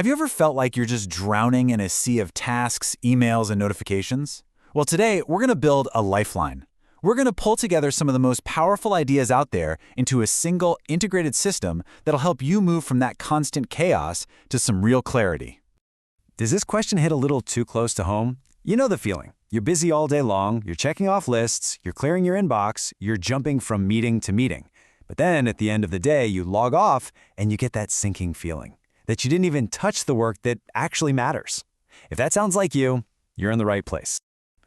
Have you ever felt like you're just drowning in a sea of tasks, emails, and notifications? Well, today we're going to build a lifeline. We're going to pull together some of the most powerful ideas out there into a single integrated system that'll help you move from that constant chaos to some real clarity. Does this question hit a little too close to home? You know the feeling. You're busy all day long, you're checking off lists, you're clearing your inbox, you're jumping from meeting to meeting. But then at the end of the day, you log off and you get that sinking feeling that you didn't even touch the work that actually matters. If that sounds like you, you're in the right place.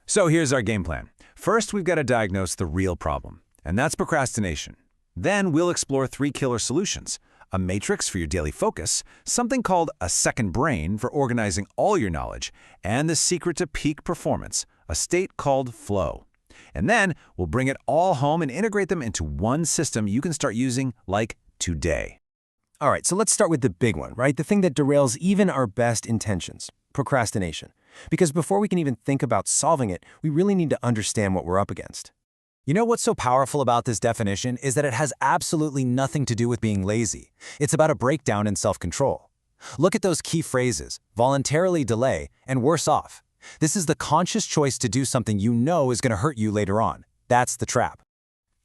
So here's our game plan. First, we've got to diagnose the real problem, and that's procrastination. Then we'll explore 3 killer solutions: a matrix for your daily focus, something called a second brain for organizing all your knowledge, and the secret to peak performance, a state called flow. And then we'll bring it all home and integrate them into one system you can start using like today. All right, so let's start with the big one, right? The thing that derails even our best intentions: procrastination. Because before we can even think about solving it, we really need to understand what we're up against. You know what's so powerful about this definition is that it has absolutely nothing to do with being lazy. It's about a breakdown in self-control. Look at those key phrases: voluntarily delay and worse off. This is the conscious choice to do something you know is going to hurt you later on. That's the trap.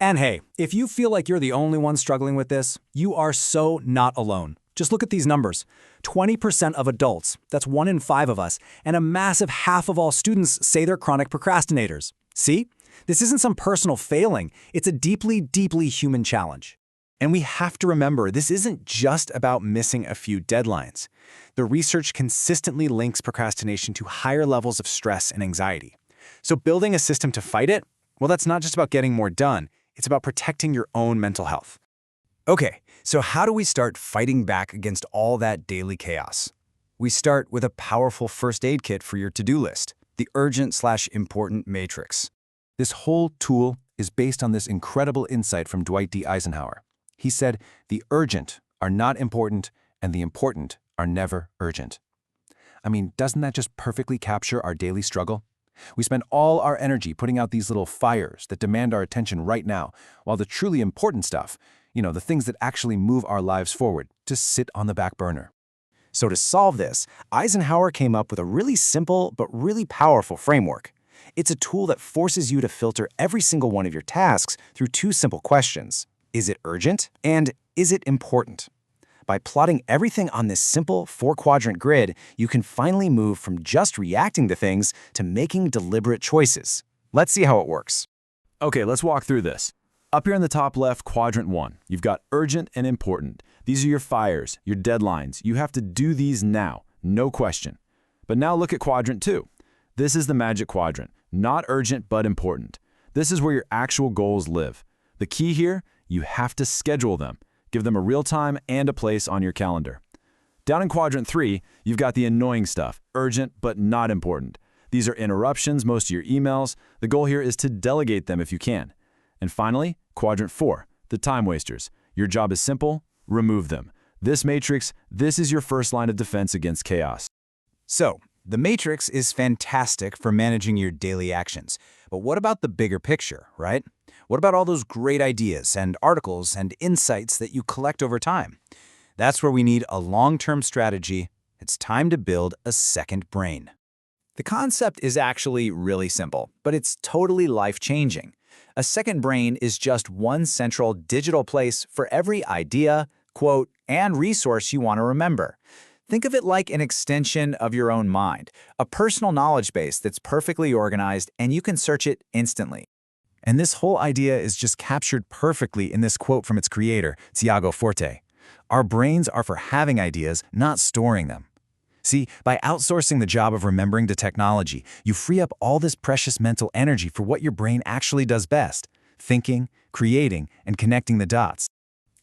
And hey, if you feel like you're the only one struggling with this, you are so not alone. Just look at these numbers. 20% of adults, that's 1 in 5 of us, and a massive half of all students say they're chronic procrastinators. See? This isn't some personal failing. It's a deeply, deeply human challenge. And we have to remember, this isn't just about missing a few deadlines. The research consistently links procrastination to higher levels of stress and anxiety. So building a system to fight it, well, that's not just about getting more done. It's about protecting your own mental health. Okay, so how do we start fighting back against all that daily chaos? We start with a powerful first aid kit for your to-do list, the urgent/important matrix. This whole tool is based on this incredible insight from Dwight D. Eisenhower. He said, "The urgent are not important, and the important are never urgent." I mean, doesn't that just perfectly capture our daily struggle? We spend all our energy putting out these little fires that demand our attention right now, while the truly important stuff, the things that actually move our lives forward, just sit on the back burner. So to solve this, Eisenhower came up with a really simple but really powerful framework. It's a tool that forces you to filter every single one of your tasks through 2 simple questions. Is it urgent? And is it important? By plotting everything on this simple 4-quadrant grid, you can finally move from just reacting to things to making deliberate choices. Let's see how it works. Okay, let's walk through this. Up here in the top left, quadrant 1, you've got urgent and important. These are your fires, your deadlines. You have to do these now, no question. But now look at quadrant 2. This is the magic quadrant, not urgent but important. This is where your actual goals live. The key here, you have to schedule them. Give them a real time and a place on your calendar. Down in quadrant 3, you've got the annoying stuff, urgent but not important. These are interruptions, most of your emails. The goal here is to delegate them if you can. And finally, quadrant 4, the time wasters. Your job is simple: remove them. This matrix, this is your first line of defense against chaos. So, the matrix is fantastic for managing your daily actions. But what about the bigger picture, right? What about all those great ideas and articles and insights that you collect over time? That's where we need a long-term strategy. It's time to build a second brain. The concept is actually really simple, but it's totally life-changing. A second brain is just one central digital place for every idea, quote, and resource you want to remember. Think of it like an extension of your own mind, a personal knowledge base that's perfectly organized and you can search it instantly. And this whole idea is just captured perfectly in this quote from its creator, Tiago Forte. Our brains are for having ideas, not storing them. See, by outsourcing the job of remembering to technology, you free up all this precious mental energy for what your brain actually does best: thinking, creating, and connecting the dots.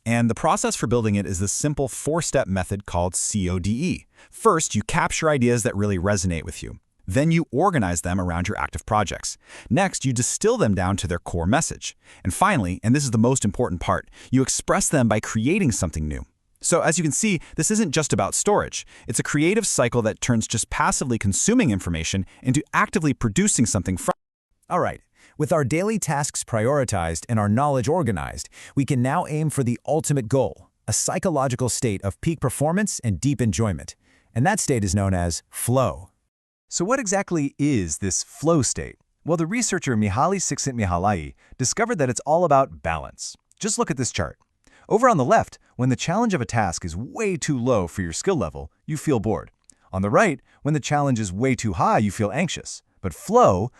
And the process for building it is the simple 4-step method called CODE. First, you capture ideas that really resonate with you. Then you organize them around your active projects. Next, you distill them down to their core message. And finally, and this is the most important part, you express them by creating something new. So as you can see, this isn't just about storage. It's a creative cycle that turns just passively consuming information into actively producing something from. All right, with our daily tasks prioritized and our knowledge organized, we can now aim for the ultimate goal: a psychological state of peak performance and deep enjoyment. And that state is known as flow. So what exactly is this flow state? Well, the researcher Mihaly Csikszentmihalyi discovered that it's all about balance. Just look at this chart. Over on the left, when the challenge of a task is way too low for your skill level, you feel bored. On the right, when the challenge is way too high, you feel anxious. But flow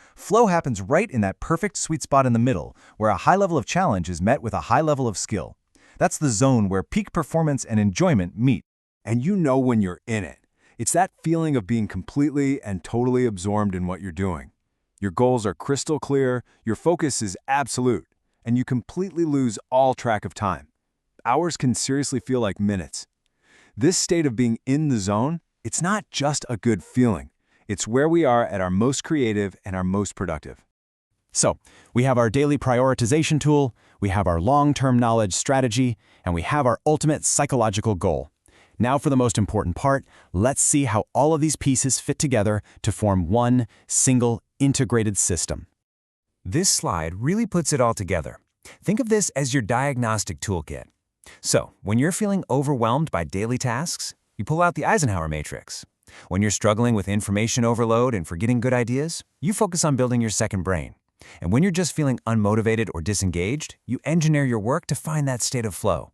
happens right in that perfect sweet spot in the middle, where a high level of challenge is met with a high level of skill. That's the zone where peak performance and enjoyment meet. And you know when you're in it. It's that feeling of being completely and totally absorbed in what you're doing. Your goals are crystal clear, your focus is absolute, and you completely lose all track of time. Hours can seriously feel like minutes. This state of being in the zone, it's not just a good feeling. It's where we are at our most creative and our most productive. So, we have our daily prioritization tool, we have our long-term knowledge strategy, and we have our ultimate psychological goal. Now for the most important part, let's see how all of these pieces fit together to form one single integrated system. This slide really puts it all together. Think of this as your diagnostic toolkit. So, when you're feeling overwhelmed by daily tasks, you pull out the Eisenhower matrix. When you're struggling with information overload and forgetting good ideas, you focus on building your second brain. And when you're just feeling unmotivated or disengaged, you engineer your work to find that state of flow.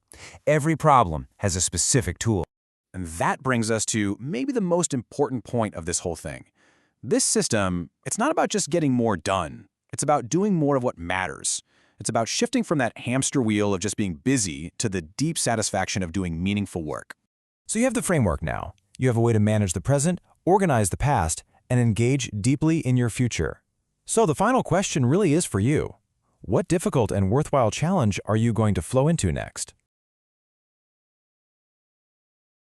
Every problem has a specific tool. And that brings us to maybe the most important point of this whole thing. This system, it's not about just getting more done. It's about doing more of what matters. It's about shifting from that hamster wheel of just being busy to the deep satisfaction of doing meaningful work. So you have the framework now. You have a way to manage the present, organize the past, and engage deeply in your future. So the final question really is for you. What difficult and worthwhile challenge are you going to flow into next?